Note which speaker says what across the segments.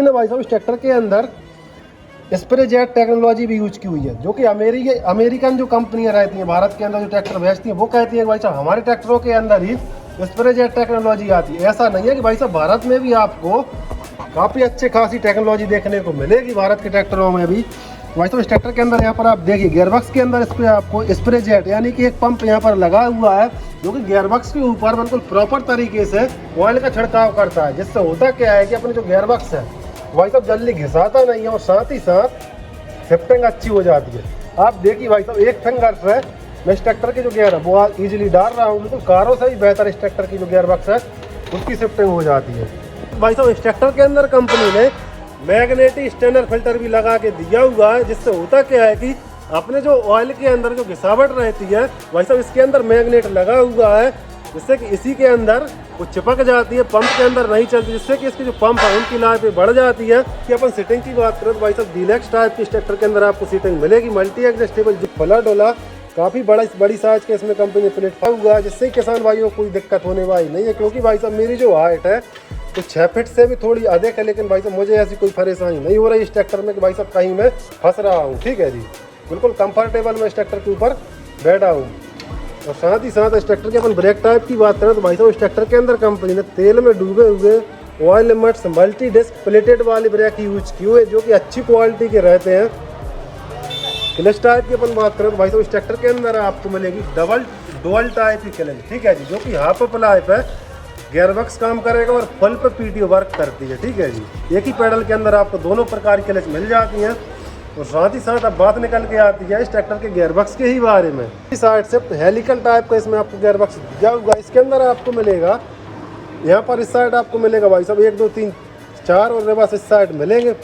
Speaker 1: भाई साहब इस ट्रैक्टर के अंदर स्प्रे जेट टेक्नोलॉजी भी यूज की हुई है, जो कि अमेरिकन जो कंपनियां रहती हैं भारत के अंदर जो ट्रैक्टर भेजती हैं वो कहती है भाई साहब हमारे ट्रैक्टरों के अंदर ही स्प्रे जेट टेक्नोलॉजी आती है। ऐसा नहीं है कि भाई साहब भारत में भी आपको काफ़ी अच्छी खासी टेक्नोलॉजी देखने को मिलेगी भारत के ट्रैक्टरों में भी। भाई साहब इस ट्रैक्टर के अंदर यहाँ पर आप देखिए गियरबॉक्स के अंदर इस पर आपको स्प्रे जेट यानी कि एक पंप यहाँ पर लगा हुआ है, जो कि गियरबॉक्स के ऊपर बिल्कुल प्रॉपर तरीके से ऑयल का छिड़काव करता है, जिससे होता क्या है कि अपने जो गियरबॉक्स है भाई साहब जल्दी घिसाता नहीं है और साथ ही साथ शिफ्टिंग अच्छी हो जाती है। आप देखिए भाई साहब एक फिंगर से मैं इस ट्रैक्टर की जो गियर है वो ईजिली डाल रहा हूँ, बिल्कुल कारों से भी बेहतर इस ट्रैक्टर की जो गियरबॉक्स है उसकी शिफ्टिंग हो जाती है। भाई साहब इस ट्रैक्टर के अंदर कंपनी ने मैग्नेटिक स्टैंडर फिल्टर भी लगा के दिया हुआ है, जिससे होता क्या है कि अपने जो ऑयल के अंदर जो घिसावट रहती है भाई साहब इसके अंदर मैग्नेट लगा हुआ है, जिससे कि इसी के अंदर वो चिपक जाती है, पंप के अंदर नहीं चलती, जिससे कि इसके जो पंप है उनकी लाइफ बढ़ जाती है। कि अपन सीटिंग की बात करें तो भाई साहब डीलक्स टाइप की इस ट्रैक्टर के अंदर आपको सीटिंग मिलेगी, मल्टी एडजस्टेबल जो फला डोला काफ़ी बड़ी साइज के इसमें कंपनी ने प्लेटफॉर्म हुआ है, जिससे किसान भाइयों को कोई दिक्कत होने वाली नहीं है। क्योंकि भाई साहब मेरी जो हाइट है तो 6 फीट से भी थोड़ी अधिक है, लेकिन भाई साहब मुझे ऐसी कोई परेशानी नहीं हो रही इस ट्रैक्टर में कि भाई साहब कहीं मैं फंस रहा हूँ। ठीक है जी, बिल्कुल कंफर्टेबल मैं इस ट्रैक्टर के ऊपर बैठा हूँ। और साथ ही साथ इस ट्रैक्टर के अपन ब्रेक टाइप की बात करें तो भाई साहब इस ट्रैक्टर के अंदर कंपनी ने तेल में डूबे हुए oil limits multi disc plated वाले ब्रेक यूज किए हुए, जो कि अच्छी क्वालिटी के रहते हैं। क्लच टाइप की अपन बात करें तो भाई साहब इस ट्रैक्टर के अंदर आपको मिलेगी डुअल टाइप की क्लच, ठीक है जी, जो कि हाफ अप लाइफ है, गियरबॉक्स काम करेगा और फुल पे पीटीओ वर्क करती है। ठीक है जी, एक ही पेडल के अंदर आपको दोनों प्रकार की क्लच मिल जाती हैं। और साथ ही साथ अब बात निकल के आती है इस ट्रैक्टर के गियरबॉक्स के ही बारे में। इस साइड से हेलिकल टाइप का इसमें आपको गियरबॉक्स दिया हुआ, इसके अंदर आपको मिलेगा यहाँ पर इस साइड आपको मिलेगा भाई साहब 1 2 3 4 और रिवर्स इस साइड मिलेंगे,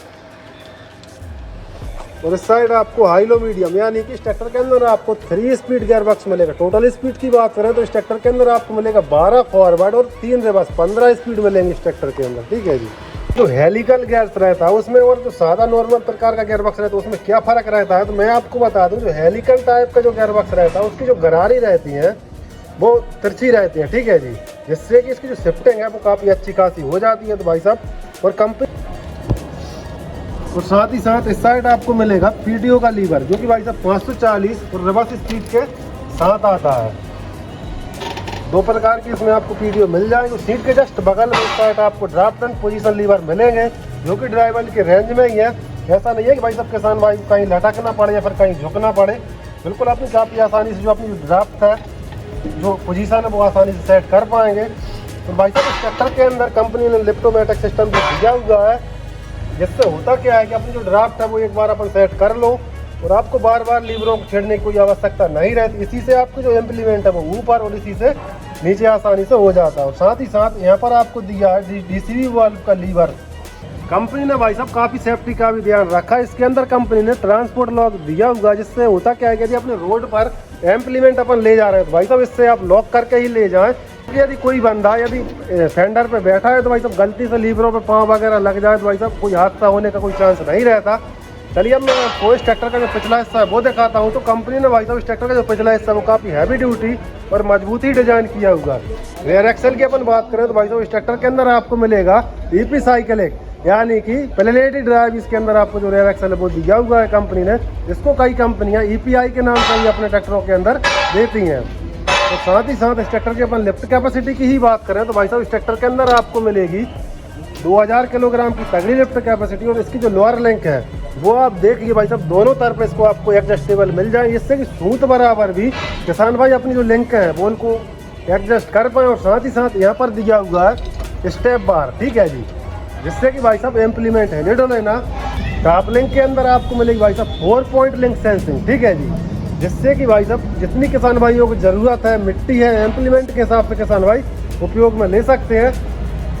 Speaker 1: और इस साइड आपको हाई लो मीडियम यानी कि इस ट्रैक्टर के अंदर आपको 3 स्पीड गियरबॉक्स मिलेगा। टोटल स्पीड की बात करें तो इस ट्रैक्टर के अंदर आपको मिलेगा 12 फॉरवर्ड और 3 रिवर्स, 15 स्पीड मिलेंगे इस ट्रैक्टर के अंदर। ठीक है जी, जो हेलिकल गियर रहता है उसमें और जो सादा नॉर्मल प्रकार का गियरबॉक्स रहता है उसमें क्या फ़र्क रहता है, तो मैं आपको बता दूं जो हेलिकल टाइप का जो गियरबॉक्स रहता है उसकी जो गरारी रहती है वो तिरछी रहती है। ठीक है जी, जिससे कि इसकी जो शिफ्टिंग है वो काफ़ी अच्छी खासी हो जाती है। तो भाई साहब और कंपनी और साथ ही साथ इस साइड आपको मिलेगा पीटीओ का लीवर, जो कि भाई साहब 540 और रिवर्स स्पीड के साथ आता है। 2 प्रकार की इसमें आपको पीटीओ मिल जाएगी। सीट के जस्ट बगल में इस साइड आपको ड्राफ्ट एंड पोजीशन लीवर मिलेंगे, जो कि ड्राइवर के रेंज में ही है। ऐसा नहीं है कि भाई साहब किसान भाई को कहीं लटकना पड़े या फिर कहीं झुकना पड़े, बिल्कुल अपनी काफ़ी आसानी से जो अपनी ड्राफ्ट है जो पोजीशन है वो आसानी से सेट कर पाएंगे। तो भाई साहब इस ट्रैक्टर के अंदर कंपनी ने लिफ्टोमेटिक सिस्टम भी दिया हुआ है, जिससे होता क्या है कि अपनी जो ड्राफ्ट है वो एक बार अपन सेट कर लो और आपको बार बार लीवरों को छेड़ने की कोई आवश्यकता नहीं रहती। इसी से आपको जो इम्प्लीमेंट है वो ऊपर और इसी से नीचे आसानी से हो जाता है। और साथ ही साथ यहाँ पर आपको दिया है डीसीवी वाल्व का लीवर। कंपनी ने भाई साहब काफ़ी सेफ्टी का भी ध्यान रखा है। इसके अंदर कंपनी ने ट्रांसपोर्ट लॉक दिया हुआ, जिससे होता क्या है कि यदि अपने रोड पर इम्प्लीमेंट अपन ले जा रहे हैं तो भाई साहब इससे आप लॉक करके ही ले जाएं। यदि कोई बंदा यदि फेंडर पे बैठा है तो भाई साहब गलती से लीवरों पे पाँव वगैरह लग जाए तो भाई साहब कोई हादसा होने का कोई चांस नहीं रहता। चलिए अब मैं आपको इस ट्रैक्टर का जो पिछला हिस्सा है वो दिखाता हूँ। तो कंपनी ने भाई साहब इस ट्रैक्टर का जो पिछला हिस्सा है वो काफ़ी हैवी ड्यूटी और मजबूती डिजाइन किया हुआ है। रेयर एक्सल की अपन बात करें तो भाई साहब इस ट्रैक्टर के अंदर आपको मिलेगा ईपी साइकिलिक यानी कि प्लेनेटरी ड्राइव। इसके अंदर आपको जो रेयर एक्सल है वो दिया हुआ है कंपनी ने, जिसको कई कंपनियाँ ईपीआई के नाम से ही अपने ट्रैक्टरों के अंदर देती हैं। और साथ ही साथ इस ट्रैक्टर की अपन लिफ्ट कैपेसिटी की ही बात करें तो भाई साहब इस ट्रैक्टर के अंदर आपको मिलेगी 2000 किलोग्राम की तगड़ी लिफ्ट कैपेसिटी। और इसकी जो लोअर लिंक है वो आप देखिए भाई साहब दोनों तरफ इसको आपको एडजस्टेबल मिल जाए, जिससे कि सूत बराबर भी किसान भाई अपनी जो लिंक है वो उनको एडजस्ट कर पाए। और साथ ही साथ यहाँ पर दिया हुआ है स्टेप बार, ठीक है जी, जिससे कि भाई साहब इम्प्लीमेंट है नहीं डोलेना। टॉप लिंक के अंदर आपको मिलेगी भाई साहब 4 पॉइंट लिंक सेंसिंग, ठीक है जी, जिससे कि भाई साहब जितनी किसान भाइयों को ज़रूरत है मिट्टी है इम्प्लीमेंट के हिसाब से किसान भाई उपयोग में ले सकते हैं।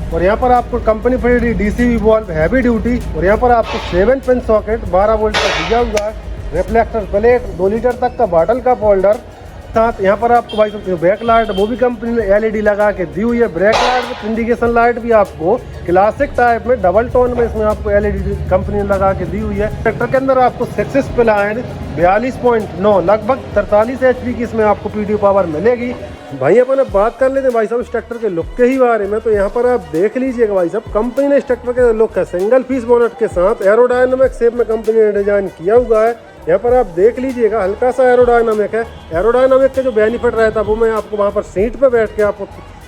Speaker 1: और यहाँ पर आपको company free DCV valve heavy duty, और यहाँ पर आपको 7 पिन सॉकेट 12 वोल्ट का दिया हुआ है, रिफ्लेक्टर प्लेट, 2 लीटर तक का बॉटल का फोल्डर। साथ यहाँ पर आपको भाई साहब बैक लाइट वो भी कंपनी ने एलईडी लगा के दी हुई है। Brake light with indication light भी आपको क्लासिक टाइप में डबल टोन में इसमें आपको एलईडी कंपनी ने लगा के दी हुई है। ट्रैक्टर के अंदर आपको 6 स्प्लाइन 42.9 लगभग 43 HP की इसमें आपको पीटीओ पावर मिलेगी। भाई अपन अब बात कर लेते हैं भाई साहब इस ट्रैक्टर के लुक के ही बारे में। तो यहाँ पर आप देख लीजिएगा भाई साहब, कंपनी ने इस ट्रैक्टर के लुक है सिंगल पीस बोनट के साथ एरोडायनामिक शेप में कंपनी ने डिजाइन किया हुआ है। यहाँ पर आप देख लीजिएगा हल्का सा एरोडायनामिक है। एरोडायनामिक का जो बेनिफिट रहता है वो मैं आपको वहाँ पर सीट पे बैठ के आपको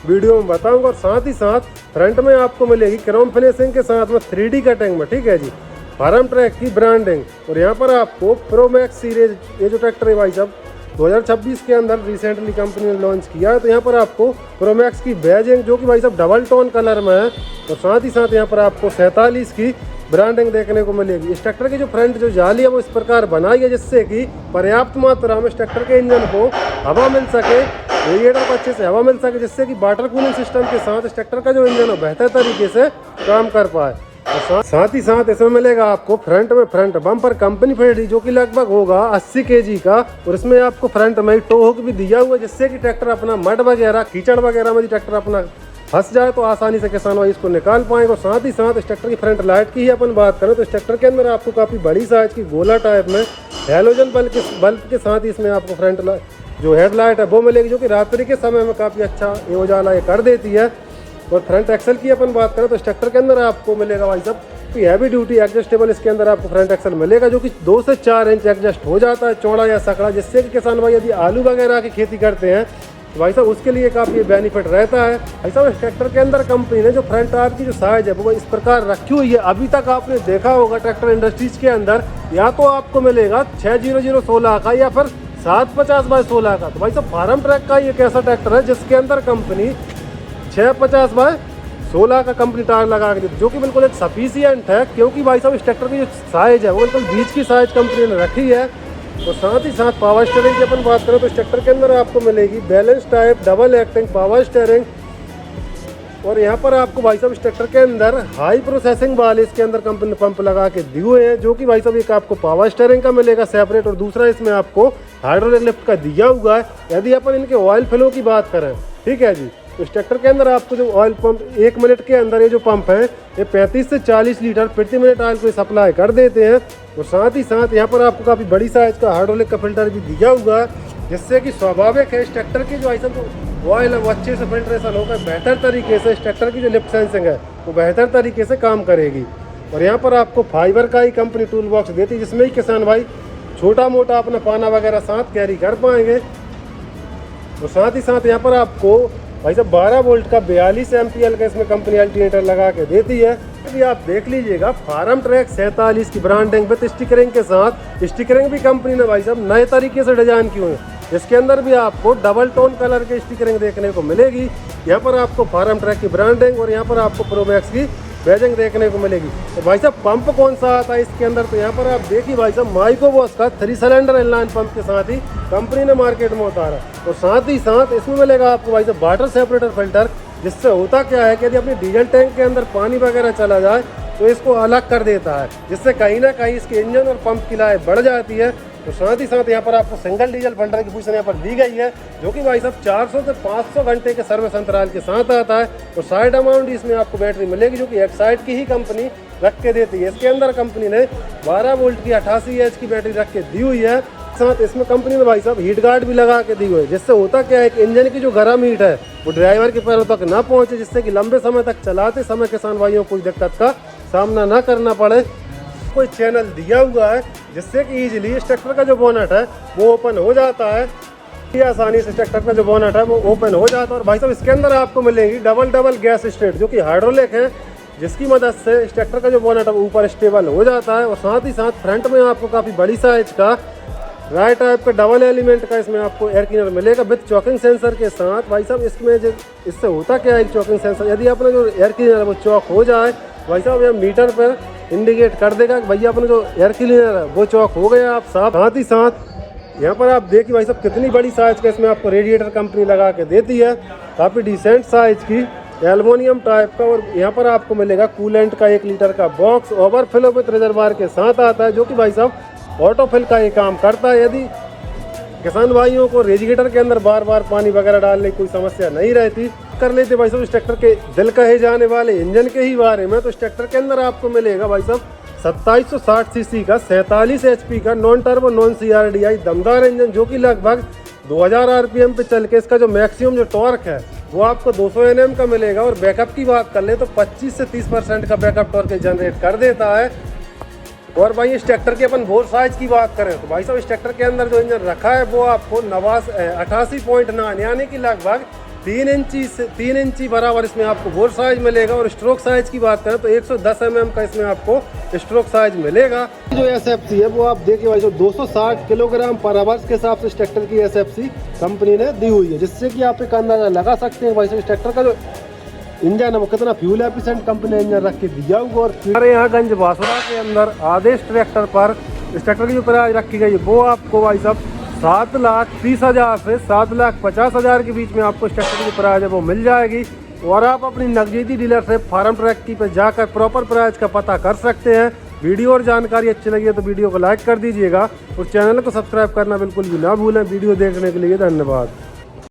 Speaker 1: वीडियो में बताऊंगा। और साथ ही साथ फ्रंट में आपको मिलेगी क्रोम फिनिशिंग के साथ में 3D कटिंग में, ठीक है जी, फार्म ट्रैक की ब्रांडिंग। और यहाँ पर आपको प्रो मैक्स सीरीज ये जो ट्रैक्टर है भाई साहब 2026 के अंदर रिसेंटली कंपनी ने लॉन्च किया है। तो यहाँ पर आपको प्रो मैक्स की बैजिंग जो कि भाई साहब डबल टोन कलर में है, और साथ ही साथ यहाँ पर आपको 47 की ब्रांडिंग देखने को मिलेगी। इस ट्रैक्टर की जो फ्रंट जो जाली है वो इस प्रकार बनाई है जिससे कि पर्याप्त मात्रा में इस ट्रैक्टर के इंजन को हवा मिल सके, रेडिएटर को अच्छे से हवा मिल सके, जिससे कि वाटर कूलिंग सिस्टम के साथ इस ट्रैक्टर का जो इंजन है बेहतर तरीके से काम कर पाए। और साथ ही साथ इसमें मिलेगा आपको फ्रंट में फ्रंट बम्पर कंपनी फिटेड जो कि लगभग होगा 80 kg का। और इसमें आपको फ्रंट में टो हुक भी दिया हुआ है जिससे कि ट्रैक्टर अपना मड वगैरह कीचड़ वगैरह में ट्रैक्टर अपना फंस जाए तो आसानी से किसान भाई इसको निकाल पाएंगे। और साथ ही साथ इस ट्रैक्टर की फ्रंट लाइट की ही अपन बात करें तो इस ट्रैक्टर के अंदर आपको काफ़ी बड़ी साइज की गोला टाइप में हैलोजन बल्ब के साथ ही इसमें आपको फ्रंट जो हेडलाइट है वो मिलेगी जो कि रात्रि के समय में काफ़ी अच्छा ये उजाला ये कर देती है। और फ्रंट एक्सल की अपन बात करें तो इस ट्रैक्टर के अंदर आपको मिलेगा भाई साहब कि हैवी ड्यूटी एडजस्टेबल इसके अंदर आपको फ्रंट एक्सल मिलेगा जो कि 2 से 4 इंच एडजस्ट हो जाता है चौड़ा या सकड़ा, जिससे कि किसान भाई यदि आलू वगैरह की खेती करते हैं तो भाई साहब उसके लिए काफ़ी बेनिफिट रहता है। भाई साहब इस ट्रैक्टर के अंदर कंपनी ने जो फ्रंट टायर की जो साइज है वो इस प्रकार रखी हुई है। अभी तक आपने देखा होगा ट्रैक्टर इंडस्ट्रीज के अंदर या तो आपको मिलेगा 600/16 का या फिर 750/16 का। तो भाई साहब फार्म ट्रैक का ये एक ऐसा ट्रैक्टर है जिसके अंदर कंपनी 650/16 का कंपनी टायर लगा के दी जो कि बिल्कुल एक सफिशियंट है, क्योंकि भाई साहब इस ट्रैक्टर की जो साइज है वो बिल्कुल बीच की साइज कंपनी ने रखी है। और साथ ही साथ पावर स्टीयरिंग की अपन बात करें तो इस ट्रैक्टर के अंदर आपको मिलेगी balance type double acting power steering. और यहाँ पर आपको भाई साहब इस ट्रैक्टर के अंदर हाई प्रोसेसिंग वाले इसके अंदर कंपनी ने पंप लगा के दिए हुए हैं जो कि भाई साहब एक आपको पावर स्टीयरिंग का मिलेगा सेपरेट और दूसरा इसमें आपको हाइड्रोलिक लिफ्ट का दिया हुआ है। यदि अपन इनके ऑयल फ्लो की बात करें, ठीक है जी, तो इस ट्रैक्टर के अंदर आपको जो ऑयल पंप 1 मिनट के अंदर ये जो पंप है ये 35 से 40 लीटर प्रति मिनट ऑयल को सप्लाई कर देते हैं। और साथ ही साथ यहाँ पर आपको काफ़ी बड़ी साइज का हाइड्रोलिक का फिल्टर भी दिया हुआ है जिससे कि स्वाभाविक है इस ट्रैक्टर की जो ऐसा तो ऑयल है वो अच्छे से फिल्ट्रेशन होकर बेहतर तरीके से इस ट्रैक्टर की जो लिफ्ट सेंसिंग है वो बेहतर तरीके से काम करेगी। और यहाँ पर आपको फाइबर का ही कंपनी टूल बॉक्स देती है जिसमें ही किसान भाई छोटा मोटा अपना पाना वगैरह साथ कैरी कर पाएंगे। और साथ ही साथ यहाँ पर आपको भाई साहब 12 वोल्ट का 42 एम्पियर का इसमें कंपनी अल्टरनेटर लगा के देती है। अभी आप देख लीजिएगा फार्म ट्रैक 47 की ब्रांडिंग विद स्टिकरिंग के साथ, स्टिकरिंग भी कंपनी ने भाई साहब नए तरीके से डिजाइन की हुई है जिसके अंदर भी आपको डबल टोन कलर की स्टिकरिंग देखने को मिलेगी। यहाँ पर आपको फार्म ट्रैक की ब्रांडिंग और यहाँ पर आपको प्रो मैक्स की बैजिंग देखने को मिलेगी। तो भाई साहब पंप कौन सा आता है इसके अंदर, तो यहाँ पर आप देखिए भाई साहब माइक्रोबॉस का 3 सिलेंडर इनलाइन पंप के साथ ही कंपनी ने मार्केट में उतारा। और साथ ही साथ इसमें मिलेगा आपको भाई साहब वाटर सेपरेटर फिल्टर, जिससे होता क्या है कि यदि अपने डीजल टैंक के अंदर पानी वगैरह चला जाए तो इसको अलग कर देता है, जिससे कहीं ना कहीं इसके इंजन और पंप की लाइफ बढ़ जाती है। तो साथ ही साथ यहाँ पर आपको सिंगल डीजल फिल्टर की पोजीशन यहाँ पर दी गई है जो कि भाई साहब 400 से 500 घंटे के सर्विस अंतराल के साथ आता है। और साइड अमाउंट इसमें आपको बैटरी मिलेगी जो कि एक साइड की ही कंपनी रख के देती है। इसके अंदर कंपनी ने 12 वोल्ट की 88 एच की बैटरी रख के दी हुई है। साथ इसमें कंपनी ने भाई साहब हीट गार्ड भी लगा के दी हुई है, जिससे होता क्या है कि इंजन की जो गर्म हीट है वो ड्राइवर के पैरों तक ना पहुँचे, जिससे कि लंबे समय तक चलाते समय किसान भाइयों को कोई दिक्कत का सामना ना करना पड़े। कोई चैनल दिया हुआ है जिससे कि इजीली इस ट्रैक्टर का जो बोनट है वो ओपन हो जाता है, आसानी से ट्रैक्टर का जो बोनट है वो ओपन हो जाता है। और भाई साहब इसके अंदर आपको मिलेंगी डबल गैस स्टेट जो कि हाइड्रोलिक है, जिसकी मदद से इस ट्रैक्टर का जो बोनट है वो ऊपर स्टेबल हो जाता है। और साथ ही साथ फ्रंट में आपको काफ़ी बड़ी साइज का राइट टाइप का डबल एलिमेंट का इसमें आपको एयर क्लीनर मिलेगा विद चॉकिंग सेंसर के साथ। भाई साहब इसमें जो इससे होता क्या है चॉकिंग सेंसर, यदि अपना जो एयर क्लीनर है वो चॉक हो जाए भाई साहब यह मीटर पर इंडिकेट कर देगा कि भैया अपना जो एयर क्लीनर है वो चॉक हो गया आप साफ। साथ ही साथ यहाँ पर आप देखिए भाई साहब कितनी बड़ी साइज का इसमें आपको रेडिएटर कंपनी लगा के देती है, काफ़ी डिसेंट साइज की एल्युमिनियम टाइप का। और यहाँ पर आपको मिलेगा कूलेंट का 1 लीटर का बॉक्स ओवरफ्लो विद रिजर्वायर के साथ आता है जो कि भाई साहब ऑटोफिल का ये काम करता है। यदि किसान भाइयों को रेडिएटर के अंदर बार बार पानी वगैरह डालने की कोई समस्या नहीं रहती। कर लेते भाई साहब इस ट्रैक्टर के दिल कहे जाने वाले इंजन के ही बारे में, तो इस ट्रैक्टर के अंदर आपको मिलेगा भाई साहब 2760 सीसी का 47 एचपी का नॉन टर्बो नॉन CRDI दमदार इंजन जो कि लगभग 2000 आरपीएम पे चल के इसका जो मैक्सिमम जो टॉर्क है वो आपको 200 Nm का मिलेगा। और बैकअप की बात कर ले तो 25 से 30% का बैकअप टॉर्क जनरेट कर देता है। और भाई इस ट्रैक्टर की अपन बोर साइज की बात करें तो भाई साहब इस ट्रैक्टर के अंदर जो इंजन रखा है वो आपको 88.9 यानी कि लगभग 3 इंची बराबर इसमें आपको बोर साइज मिलेगा। और स्ट्रोक साइज की बात करें तो 110 mm का इसमें आपको स्ट्रोक साइज मिलेगा। जो SFC है वो आप देखिए भाई साहब 260 किलोग्राम पर आवर्स के हिसाब से इस ट्रैक्टर की SFC कंपनी ने दी हुई है, जिससे कि आप एक अंदाजा लगा सकते हैं भाई साहब इस ट्रैक्टर का जो इंजन है वो कितना फ्यूल एफिशिएंट कंपनी ने इंजन रख के दिया हुआ। और हमारे यहाँ गंज बासुरा के अंदर आदेश ट्रैक्टर पर इस ट्रैक्टर की जो प्राइस रखी गई है वो आपको भाई साहब 7,30,000 से 7,50,000 के बीच में आपको इस ट्रैक्टर की जो प्राइस है वो मिल जाएगी। और आप अपनी नजदीकी डीलरशिप फार्म ट्रैक की पे जाकर प्रॉपर प्राइस का पता कर सकते हैं। वीडियो और जानकारी अच्छी लगी है तो वीडियो को लाइक कर दीजिएगा और चैनल को सब्सक्राइब करना बिल्कुल भी ना भूलें। वीडियो देखने के लिए धन्यवाद।